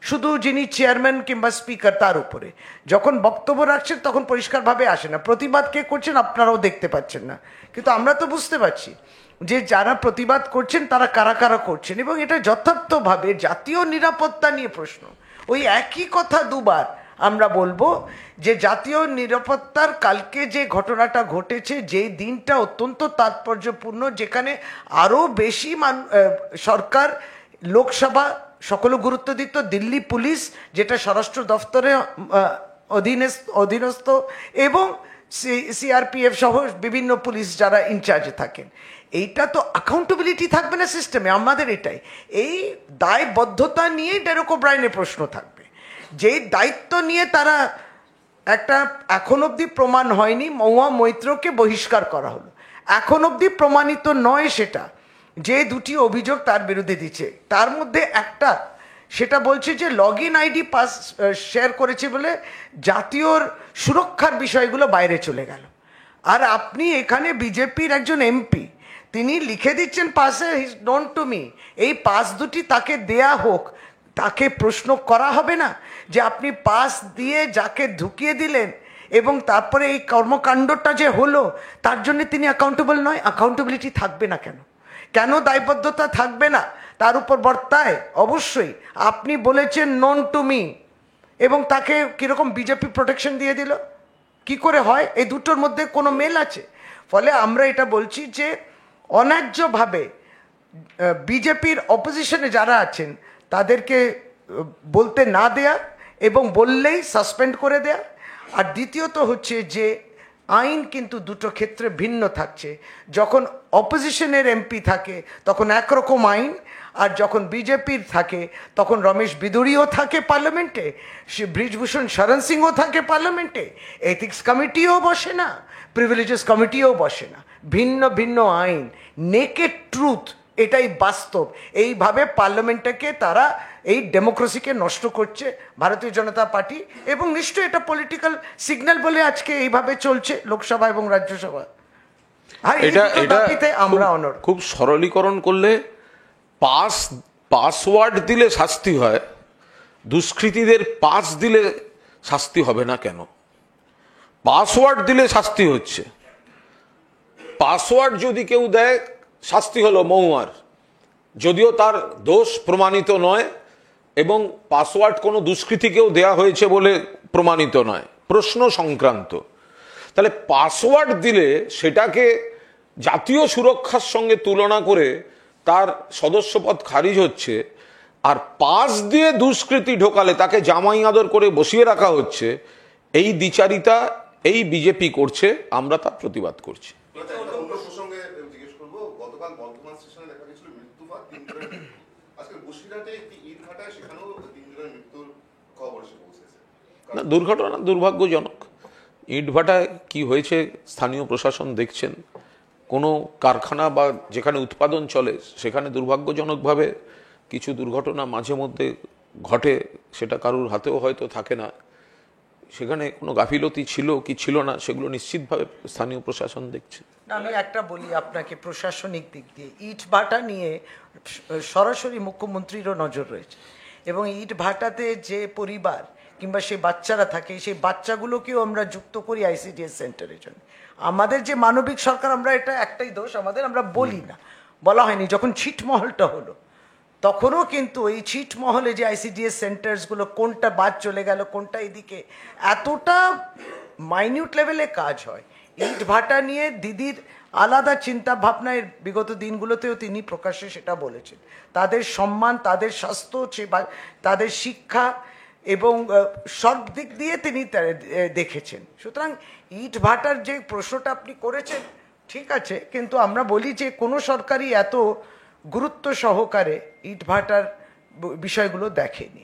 শুধু যিনি চেয়ারম্যান কিংবা স্পিকার তার উপরে। যখন বক্তব্য রাখছেন তখন পরিষ্কারভাবে আসে না। প্রতিবাদ কে করছেন আপনারাও দেখতে পাচ্ছেন না, কিন্তু আমরা তো বুঝতে পারছি যে যারা প্রতিবাদ করছেন তারা কারা কারা করছেন, এবং এটা যথার্থভাবে জাতীয় নিরাপত্তা নিয়ে প্রশ্ন। ওই একই কথা দুবার আমরা বলবো যে জাতীয় নিরাপত্তার কালকে যে ঘটনাটা ঘটেছে, যেই দিনটা অত্যন্ত তাৎপর্যপূর্ণ, যেখানে আরও বেশি সরকার, লোকসভা সকলে গুরুত্ব দিত, দিল্লি পুলিশ যেটা স্বরাষ্ট্র দফতরে অধীনস্থ, এবং সিআরপিএফ সহ বিভিন্ন পুলিশ যারা ইনচার্জে থাকেন, এইটা তো অ্যাকাউন্টেবিলিটি থাকবে না সিস্টেমে। আমাদের এটাই, এই দায়বদ্ধতা নিয়ে ডেরেক ওব্রায়েনের প্রশ্ন থাকবে। যেই দায়িত্ব নিয়ে তারা একটা, এখন অবধি প্রমাণ হয়নি, মহুয়া মৈত্রকে বহিষ্কার করা হলো, এখন অবধি প্রমাণিত নয় সেটা, যে দুটি অভিযোগ তার বিরুদ্ধে দিচ্ছে, তার মধ্যে একটা সেটা বলছে যে log in ID pass share করেছে বলে জাতীয় সুরক্ষার বিষয়গুলো বাইরে চলে গেল। আর আপনি এখানে বিজেপির একজন এমপি, তিনি লিখে দিচ্ছেন পাসে, ইজ নোন টু মি, এই পাস দুটি তাকে দেয়া হোক, তাকে প্রশ্ন করা হবে না যে আপনি পাস দিয়ে যাকে ঢুকিয়ে দিলেন এবং তারপরে এই কর্মকাণ্ডটা যে হলো তার জন্য তিনি অ্যাকাউন্টেবল নয়? অ্যাকাউন্টেবিলিটি থাকবে না কেন? কেন দায়বদ্ধতা থাকবে না? তার উপর বর্তায় অবশ্যই। আপনি বলেছেন নন টু মি, এবং তাকে কীরকম বিজেপি প্রোটেকশন দিয়ে দিল, কি করে হয়? এই দুটোর মধ্যে কোনো মেল আছে? ফলে আমরা এটা বলছি যে অন্যায্যভাবে বিজেপির অপোজিশনে যারা আছেন তাদেরকে বলতে না দেয়া, এবং বললেই সাসপেন্ড করে দেয়া। আর দ্বিতীয়ত হচ্ছে যে আইন কিন্তু দুটো ক্ষেত্রে ভিন্ন থাকছে। যখন অপোজিশনের এমপি থাকে তখন একরকম আইন, আর যখন বিজেপির থাকে তখন রমেশ বিদুরিও থাকে পার্লামেন্টে, ব্রিজভূষণ শরণ সিংও থাকে পার্লামেন্টে, এথিক্স কমিটিও বসে না, প্রিভিলেজেস কমিটিও বসে না, ভিন্ন ভিন্ন আইন, নেকেড ট্রুথ, এটাই বাস্তব। এইভাবে পার্লামেন্টটাকে তারা, এই ডেমোক্রেসিকে নষ্ট করছে ভারতীয় জনতা পার্টি, এবং নিশ্চয়ই এটা পলিটিক্যাল সিগন্যাল বলে আজকে এইভাবে চলছে লোকসভা এবং রাজ্যসভা। আর এটা আমরা অনর খুব সরলীকরণ করলে পাসওয়ার্ড দিলে শাস্তি হয়, দুষ্কৃতীদের পাস দিলে শাস্তি হবে না কেন? পাসওয়ার্ড দিলে শাস্তি হচ্ছে, পাসওয়ার্ড যদি কেউ দেয় শাস্তি হলো মহুয়ার, যদিও তার দোষ প্রমাণিত নয় এবং পাসওয়ার্ড কোনো দুষ্কৃতীকেও দেয়া হয়েছে বলে প্রমাণিত নয়, প্রশ্ন সংক্রান্ত। তাহলে পাসওয়ার্ড দিলে সেটাকে জাতীয় সুরক্ষার সঙ্গে তুলনা করে তার সদস্যপদ খারিজ হচ্ছে, আর পাস দিয়ে দুষ্কৃতী ঢোকালে তাকে জামাই আদর করে বসিয়ে রাখা হচ্ছে। এই দ্বিচারিতা এই বিজেপি করছে, আমরা তার প্রতিবাদ করছি। না, দুর্ঘটনা দুর্ভাগ্যজনক। ইটভাটায় কি হয়েছে স্থানীয় প্রশাসন দেখছেন, কোনো কারখানা বা যেখানে উৎপাদন চলে সেখানে দুর্ভাগ্যজনকভাবে কিছু দুর্ঘটনা মাঝে মধ্যে ঘটে, সেটা কারুর হাতেও হয়তো থাকে না। সেখানে কোনো গাফিলতি ছিল কি ছিল না সেগুলো নিশ্চিতভাবে স্থানীয় প্রশাসন দেখছে। আমি একটা বলি আপনাকে, প্রশাসনিক দিক দিয়ে ইটভাটা নিয়ে সরাসরি মুখ্যমন্ত্রীরও নজর রয়েছে, এবং ইটভাটাতে যে পরিবার কিংবা সেই বাচ্চারা থাকে, সেই বাচ্চাগুলোকেও আমরা যুক্ত করি আইসিডিএস সেন্টারের জন্য। আমাদের যে মানবিক সরকার, আমরা এটা একটাই দোষ আমাদের, আমরা বলি না, বলা হয়নি। যখন ছিটমহলটা হলো তখনও কিন্তু এই ছিটমহলে যে আইসিডিএস সেন্টার্সগুলো, কোনটা বাদ চলে গেল, কোনটা এদিকে, এতটা মাইনিউট লেভেলে কাজ হয়। ইটভাটা নিয়ে দিদির আলাদা চিন্তা ভাবনায় বিগত দিনগুলোতেও তিনি প্রকাশ্যে সেটা বলেছেন। তাদের সম্মান, তাদের স্বাস্থ্য, তাদের শিক্ষা এবং সব দিক দিয়ে তিনি দেখেছেন। সুতরাং ইটভাটার যে প্রশ্নটা আপনি করেছেন ঠিক আছে, কিন্তু আমরা বলি যে কোনো সরকারই এত গুরুত্ব সহকারে ইটভাটার বিষয়গুলো দেখেনি।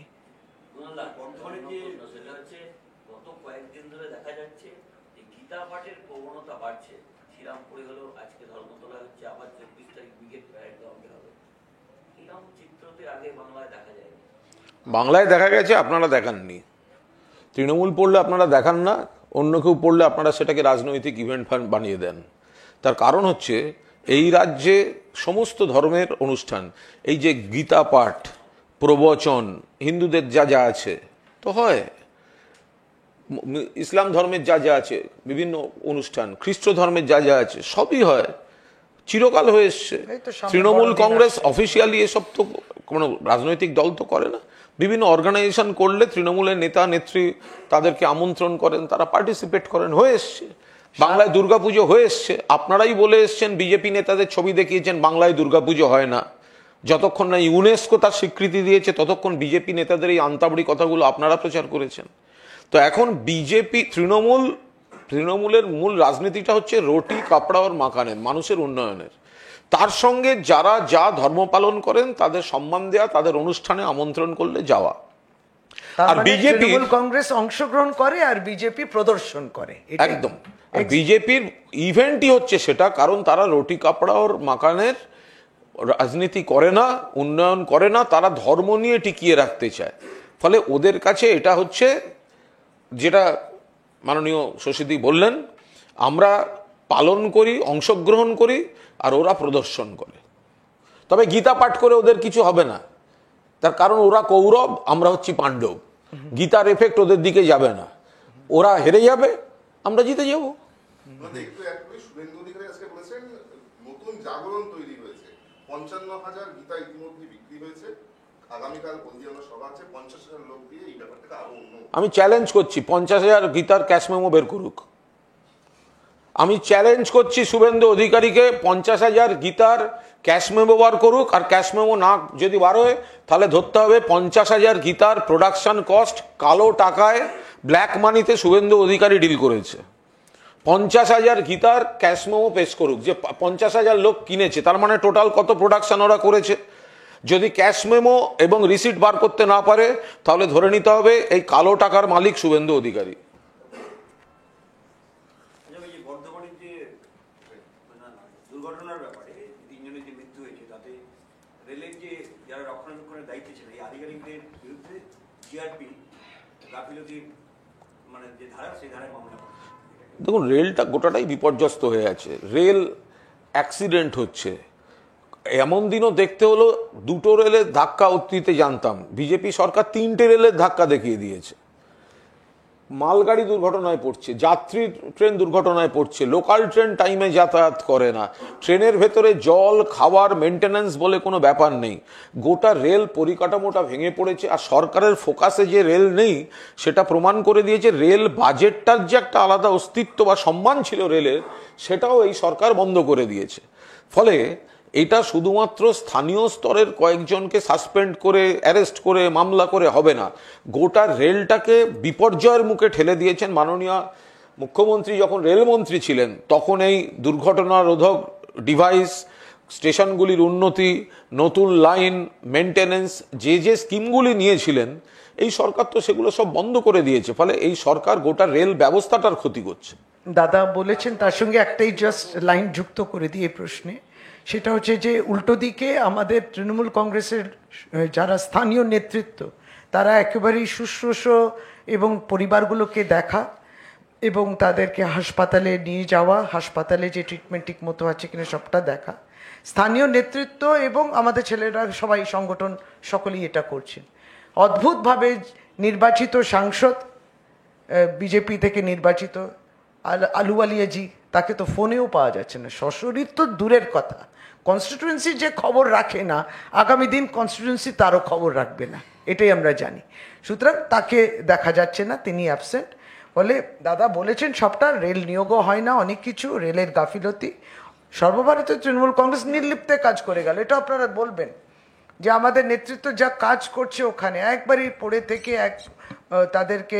বাংলায় দেখা গেছে, আপনারা দেখাননি। তৃণমূল পড়লে আপনারা দেখান না, অন্য কেউ পড়লে আপনারা সেটাকে রাজনৈতিক ইভেন্ট বানিয়ে দেন। তার কারণ হচ্ছে এই রাজ্যে সমস্ত ধর্মের অনুষ্ঠান, এই যে গীতা পাঠ, প্রবচন, হিন্দুদের যা যা আছে তো হয়, ইসলাম ধর্মের যা যা আছে বিভিন্ন অনুষ্ঠান, খ্রিস্ট ধর্মের যা যা আছে সবই হয়, চিরকাল হয়ে এসছে। এই তো সামনে তৃণমূল বড়দিন কংগ্রেস আসছে। অফিসিয়ালি এসব তো কোনো রাজনৈতিক দল তো করে না, বিভিন্ন অর্গানাইজেশন করলে তৃণমূলের নেতা নেত্রী তাদেরকে আমন্ত্রণ করেন, তারা পার্টিসিপেট করেন, হয়ে এসছে। বাংলায় দুর্গাপুজো হয়ে এসছে, আপনারাই বলে এসছেন, বিজেপি নেতাদের ছবি দেখিয়েছেন বাংলায় দুর্গাপুজো হয় না। যতক্ষণ না ইউনেস্কো তার স্বীকৃতি দিয়েছে ততক্ষণ বিজেপি নেতাদের এই আন্তাবড়ি কথাগুলো আপনারা প্রচার করেছেন। তো এখন বিজেপি তৃণমূলের মূল রাজনীতিটা হচ্ছে রুটি কাপড়া আর মাকানের, মানুষের উন্নয়নের। তার সঙ্গে যারা যা ধর্ম পালন করেন তাদের সম্মান দেওয়া, তাদের অনুষ্ঠানে আমন্ত্রণ করলে যাওয়া। তার আর মানে বিজেপি তৃণমূল কংগ্রেস অংশগ্রহণ করে আর বিজেপি প্রদর্শন করে, এটাই? একদম। বিজেপির ইভেন্টই হচ্ছে সেটা, কারণ তারা রুটি কাপড়া আর মাকানের রাজনীতি করে না, উন্নয়ন করে না, তারা ধর্ম নিয়ে টিকিয়ে রাখতে চায়। ফলে ওদের কাছে এটা হচ্ছে যেটা মাননীয় শশীদি বললেন, আমরা পালন করি, অংশগ্রহণ করি, আর ওরা প্রদর্শন করে। তবে গীতা পাঠ করে ওদের কিছু হবে না, তার কারণ ওরা কৌরব, আমরা হচ্ছি পাণ্ডব। গীতার এফেক্ট ওদের দিকে যাবে না, ওরা হেরে যাবে, আমরা জিতে যাব। শুভেন্দু অধিকারী আজকে বলেছেন নতুন জাগরণ তৈরি হয়েছে, 55,000 গীতা ইতিমধ্যে বিক্রি হয়েছে, আগামীকাল হলদিয়াতে সভা আছে, 50,000 লোক দিয়ে এই ব্যাপারটাকে আরো আমি চ্যালেঞ্জ করছি 50,000 গীতার ক্যাশ মেমো বের করুক। আমি চ্যালেঞ্জ করছি শুভেন্দু অধিকারীকে 50,000 গীতার ক্যাশ মেমো বার করুক, আর ক্যাশ মেমো না যদি বার হয় তাহলে ধরতে হবে 50,000 গীতার প্রোডাকশন কস্ট কালো টাকায়, ব্ল্যাক মানিতে শুভেন্দু অধিকারী ডিল করেছে। 50,000 গীতার ক্যাশ মেমো পেশ করুক, যে 50,000 লোক কিনেছে, তার মানে টোটাল কত প্রোডাকশন ওরা করেছে। যদি ক্যাশ মেমো এবং রিসিট বার করতে না পারে তাহলে ধরে নিতে হবে এই কালো টাকার মালিক শুভেন্দু অধিকারী। বর্ধমানের যে দুর্ঘটনার ব্যাপারে 3 জনের যে মৃত্যু হয়েছে, তাতে রেলের যে যারা রক্ষণাবেক্ষণের দায়িত্বে ছিল এই আধিকারিকদের বিরুদ্ধে জিআরপি গাফিলতির মানে যে ধারা, সেই ধারায় মামলা করে। দেখুন, রেলটা গোটাটাই বিপর্যস্ত হয়ে আছে, রেল অ্যাক্সিডেন্ট হচ্ছে। এমন দিনও দেখতে হলো, দুটো রেলের ধাক্কা অতীতে জানতাম, বিজেপি সরকার 3টে রেলের ধাক্কা দেখিয়ে দিয়েছে। মালগাড়ি দুর্ঘটনায় পড়ছে, যাত্রী ট্রেন দুর্ঘটনায় পড়ছে, লোকাল ট্রেন টাইমে যাতায়াত করে না, ট্রেনের ভেতরে জল খাবার মেনটেন্যান্স বলে কোনো ব্যাপার নেই, গোটা রেল পরিকাঠামোটা ভেঙে পড়েছে। আর সরকারের ফোকাসে যে রেল নেই সেটা প্রমাণ করে দিয়েছে, রেল বাজেটটার যে একটা আলাদা অস্তিত্ব বা সম্মান ছিল রেলের, সেটাও এই সরকার বন্ধ করে দিয়েছে। ফলে এটা শুধুমাত্র স্থানীয় স্তরের কয়েকজনকে সাসপেন্ড করে, অ্যারেস্ট করে, মামলা করে হবে না, গোটা রেলটাকে বিপর্যয়ের মুখে ঠেলে দিয়েছেন। মাননীয় মুখ্যমন্ত্রী যখন রেলমন্ত্রী ছিলেন তখন এই দুর্ঘটনা রোধক ডিভাইস, স্টেশনগুলির উন্নতি, নতুন লাইন, মেনটেনেন্স, যে যে স্কিমগুলি নিয়েছিলেন এই সরকার তো সেগুলো সব বন্ধ করে দিয়েছে। ফলে এই সরকার গোটা রেল ব্যবস্থাটার ক্ষতি করছে। দাদা বলেছেন, তার সঙ্গে একটাই জাস্ট লাইন যুক্ত করে দিয়ে প্রশ্নে, সেটা হচ্ছে যে উল্টো দিকে আমাদের তৃণমূল কংগ্রেসের যারা স্থানীয় নেতৃত্ব তারা একেবারেই শুশ্রূষ এবং পরিবারগুলোকে দেখা এবং তাদেরকে হাসপাতালে নিয়ে যাওয়া, হাসপাতালে যে ট্রিটমেন্ট ঠিক মতো আছে কিনা সবটা দেখা, স্থানীয় নেতৃত্ব এবং আমাদের ছেলেরা সবাই সংগঠন সকলেই এটা করছেন। অদ্ভুতভাবে নির্বাচিত সাংসদ, বিজেপি থেকে নির্বাচিত আলুওয়ালিয়াজি, তাকে তো ফোনেও পাওয়া যাচ্ছে না, সশরীর তো দূরের কথা, কনস্টিটিউয়েন্সির যে খবর রাখে না, আগামী দিন কনস্টিটিউয়েন্সি তারও খবর রাখবে না, এটাই আমরা জানি। সুতরাং তাকে দেখা যাচ্ছে না, তিনি অ্যাবসেন্ট। ফলে দাদা বলেছেন সবটা, রেল নিয়োগও হয় না, অনেক কিছু রেলের গাফিলতি, সর্বভারতীয় তৃণমূল কংগ্রেস নির্লিপ্তে কাজ করে গেল। এটা আপনারা বলবেন যে আমাদের নেতৃত্ব যা কাজ করছে ওখানে একবারই পড়ে থেকে তাদেরকে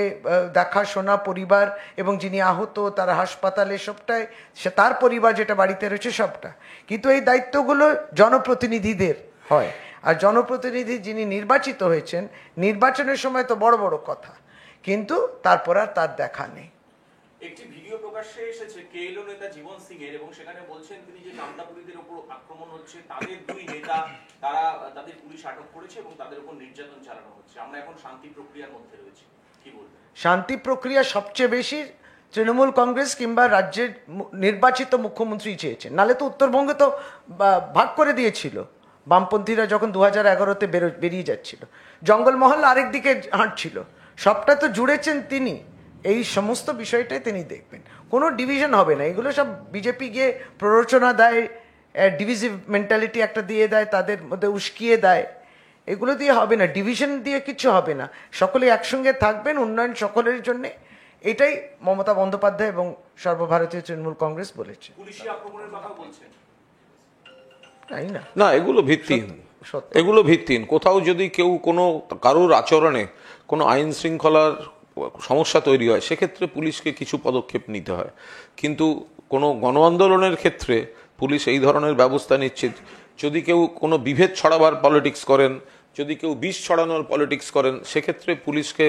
দেখাশোনা, পরিবার এবং যিনি আহত তারা হাসপাতালে, সবটাই সে তার পরিবার যেটা বাড়িতে রয়েছে সবটা। কিন্তু এই দায়িত্বগুলো জনপ্রতিনিধিদের হয়, আর জনপ্রতিনিধি যিনি নির্বাচিত হয়েছেন, নির্বাচনের সময় তো বড় বড় কথা, কিন্তু তারপর আর তার দেখা নেই। একটি ভিডিও প্রকাশ্যে এসেছে কেএলও নেতা জীবন সিং এর, এবং সেখানে বলছেন তিনি যে কামতাপুরীদের উপর আক্রমণ হচ্ছে, তাদের 2 নেতা তাদের পুলিশ আটক করেছে এবং তাদের উপর নির্যাতন চালানো হচ্ছে। আমরা এখন শান্তি প্রক্রিয়ার মধ্যে রয়েছি, কি বলবেন? শান্তি প্রক্রিয়া সবচেয়ে বেশি তৃণমূল কংগ্রেস কিংবা রাজ্যের নির্বাচিত মুখ্যমন্ত্রী চেয়েছেন, নালে তো উত্তরবঙ্গে তো ভাগ করে দিয়েছিল, বামপন্থীরা যখন 2011-তে বেরিয়ে যাচ্ছিল, জঙ্গলমহল আরেক দিকে হাঁটছিল, সবটা তো জুড়েছেন তিনি। এই সমস্ত বিষয়টাই তিনি দেখবেন, কোনো ডিভিশন হবে না। এগুলো সব বিজেপি গিয়ে প্ররোচনা দেয়, ডিভিজিভ মেন্টালিটি একটা দিয়ে দেয়, তাদের মধ্যে উস্কিয়ে দেয়। এগুলো দিয়ে হবে না, ডিভিশন দিয়ে কিছু হবে না। সকলে একসঙ্গে থাকবেন, উন্নয়ন সকলের জন্যে, এটাই মমতা বন্দ্যোপাধ্যায় এবং সর্বভারতীয় তৃণমূল কংগ্রেস বলেছে। পুলিশি আক্রমণের কথা বলছেন, তাই না? না, এগুলো ভিত্তিহীন, সত্য। এগুলো ভিত্তিহীন। কোথাও যদি কেউ কোনো কারোর আচরণে কোনো আইন শৃঙ্খলার সমস্যা তৈরি হয়, সেক্ষেত্রে পুলিশকে কিছু পদক্ষেপ নিতে হয়। কিন্তু কোনো গণ আন্দোলনের ক্ষেত্রে পুলিশ এই ধরনের ব্যবস্থা নিচ্ছে। যদি কেউ কোনো বিভেদ ছড়াবার পলিটিক্স করেন, যদি কেউ বিষ ছড়ানোর পলিটিক্স করেন, সেক্ষেত্রে পুলিশকে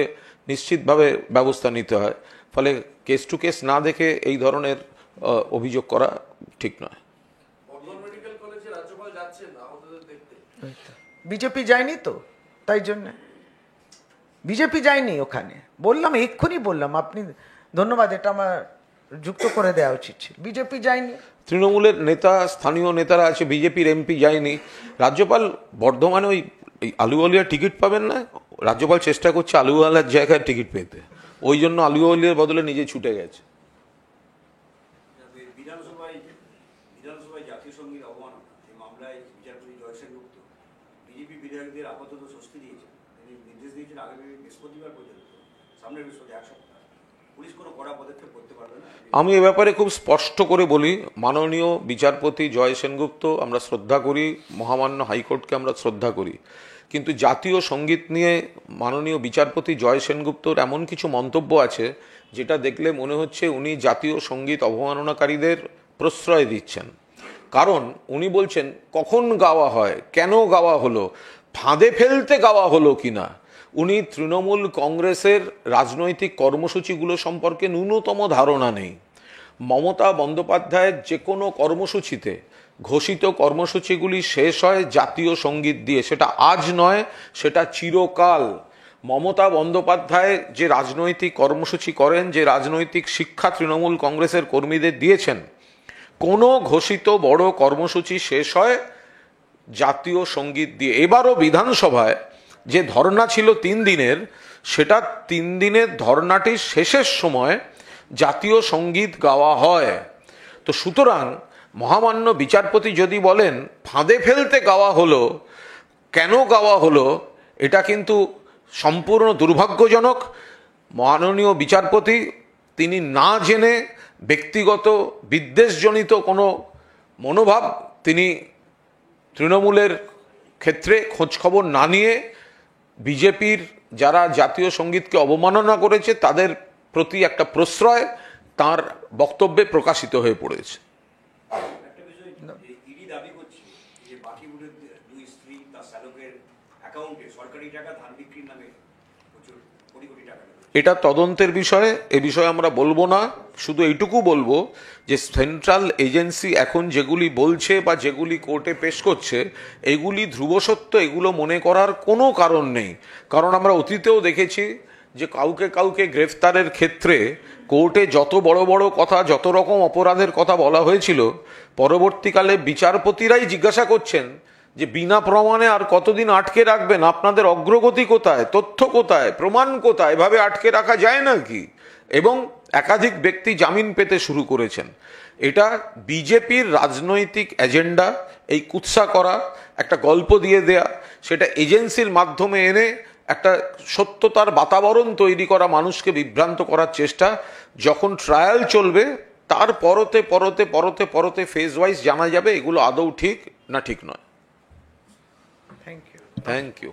নিশ্চিতভাবে ব্যবস্থা নিতে হয়। ফলে কেস টু কেস না দেখে এই ধরনের অভিযোগ করা ঠিক নয়। বিজেপি যায়নি তো, তাই জন্য বিজেপি যায়নি ওখানে। বললাম, এক্ষুনি বললাম, আপনি ধন্যবাদ, এটা আমার যুক্ত করে দেওয়া উচিত ছিল। বিজেপি যায়নি, তৃণমূলের নেতা, স্থানীয় নেতারা আছে, বিজেপির এমপি যায়নি। রাজ্যপাল বর্ধমানে ওই আলুওয়ালিয়ার টিকিট পাবেন না, রাজ্যপাল চেষ্টা করছে আলুওয়ালার জায়গায় টিকিট পেতে, ওই জন্য আলুওয়ালিয়ার বদলে নিজে ছুটে গেছে। বিধানসভায় জাতীয় সঙ্গীত অবমাননা এই মামলায় বিচারপতি জয় সেনগুপ্ত বিজেপি বিধায়কদের আপাতত স্বস্তি দিয়েছেন। তিনি নির্দেশ দিয়েছেন আগামী বৃহস্পতিবার পর্যন্ত, সামনের বৃহস্পতি, এক সপ্তাহ পুলিশ কোনো কড়া পদক্ষেপ করতে পারবে না। আমি এ ব্যাপারে খুব স্পষ্ট করে বলি, মাননীয় বিচারপতি জয় সেনগুপ্ত আমরা শ্রদ্ধা করি, মহামান্য হাইকোর্টকে আমরা শ্রদ্ধা করি, কিন্তু জাতীয় সঙ্গীত নিয়ে মাননীয় বিচারপতি জয় সেনগুপ্তর এমন কিছু মন্তব্য আছে যেটা দেখলে মনে হচ্ছে উনি জাতীয় সঙ্গীত অবমাননাকারীদের প্রশ্রয় দিচ্ছেন। কারণ উনি বলছেন কখন গাওয়া হয়, কেন গাওয়া হলো, ফাঁদে ফেলতে গাওয়া হলো কিনা। উনি তৃণমূল কংগ্রেসের রাজনৈতিক কর্মসূচিগুলো সম্পর্কে ন্যূনতম ধারণা নেই। মমতা বন্দ্যোপাধ্যায়ের যে কোনো কর্মসূচিতে ঘোষিত কর্মসূচিগুলি শেষ হয় জাতীয় সঙ্গীত দিয়ে, সেটা আজ নয়, সেটা চিরকাল। মমতা বন্দ্যোপাধ্যায় যে রাজনৈতিক কর্মসূচি করেন, যে রাজনৈতিক শিক্ষা তৃণমূল কংগ্রেসের কর্মীদের দিয়েছেন, কোনো ঘোষিত বড় কর্মসূচি শেষ হয় জাতীয় সঙ্গীত দিয়ে। এবারও বিধানসভায় যে ধর্না ছিল 3 দিনের, সেটা 3 দিনের ধর্নাটির শেষের সময় জাতীয় সঙ্গীত গাওয়া হয়। তো সুতরাং মহামান্য বিচারপতি যদি বলেন ফাঁদে ফেলতে গাওয়া হলো, কেন গাওয়া হলো, এটা কিন্তু সম্পূর্ণ দুর্ভাগ্যজনক। মাননীয় বিচারপতি তিনি না জেনে ব্যক্তিগত বিদ্বেষজনিত কোনো মনোভাব তিনি তৃণমূলের ক্ষেত্রে খোঁজখবর না নিয়ে বিজেপির যারা জাতীয় সঙ্গীতকে অবমাননা করেছে তাদের প্রতি একটা প্রশ্রয় তার বক্তব্যে প্রকাশিত হয়ে পড়েছে। একটা বিষয়, ইডি দাবি করছে যে বাকিবুলের 2 স্ত্রী তার চালকের অ্যাকাউন্টে সরকারি টাকা ধান বিক্রির নামে প্রচুর কোটি কোটি টাকা। এটা তদন্তের বিষয়, এ বিষয়ে আমরা বলবো না। শুধু এইটুকু বলবো যে সেন্ট্রাল এজেন্সি এখন যেগুলি বলছে বা যেগুলি কোর্টে পেশ করছে, এগুলি ধ্রুবসত্য, এগুলো মনে করার কোনো কারণ নেই। কারণ আমরা অতীতেও দেখেছি যে কাউকে কাউকে গ্রেফতারের ক্ষেত্রে কোর্টে যত বড় বড় কথা, যত রকম অপরাধের কথা বলা হয়েছিল, পরবর্তীকালে বিচারপতিরাই জিজ্ঞাসা করছেন যে বিনা প্রমাণে আর কতদিন আটকে রাখবেন, আপনাদের অগ্রগতি কোথায়, তথ্য কোথায়, প্রমাণ কোথায়, এভাবে আটকে রাখা যায় নাকি। এবং একাধিক ব্যক্তি জামিন পেতে শুরু করেছেন। এটা বিজেপির রাজনৈতিক এজেন্ডা, এই কুৎসা করা, একটা গল্প দিয়ে দেয়া, সেটা এজেন্সির মাধ্যমে এনে একটা সত্যতার বাতাবরণ তৈরি করা, মানুষকে বিভ্রান্ত করার চেষ্টা। যখন ট্রায়াল চলবে তার পরতে পরতে পরতে পরতে ফেজ ওয়াইজ জানা যাবে এগুলো আদৌ ঠিক না ঠিক নয়। Thank you. Thank you.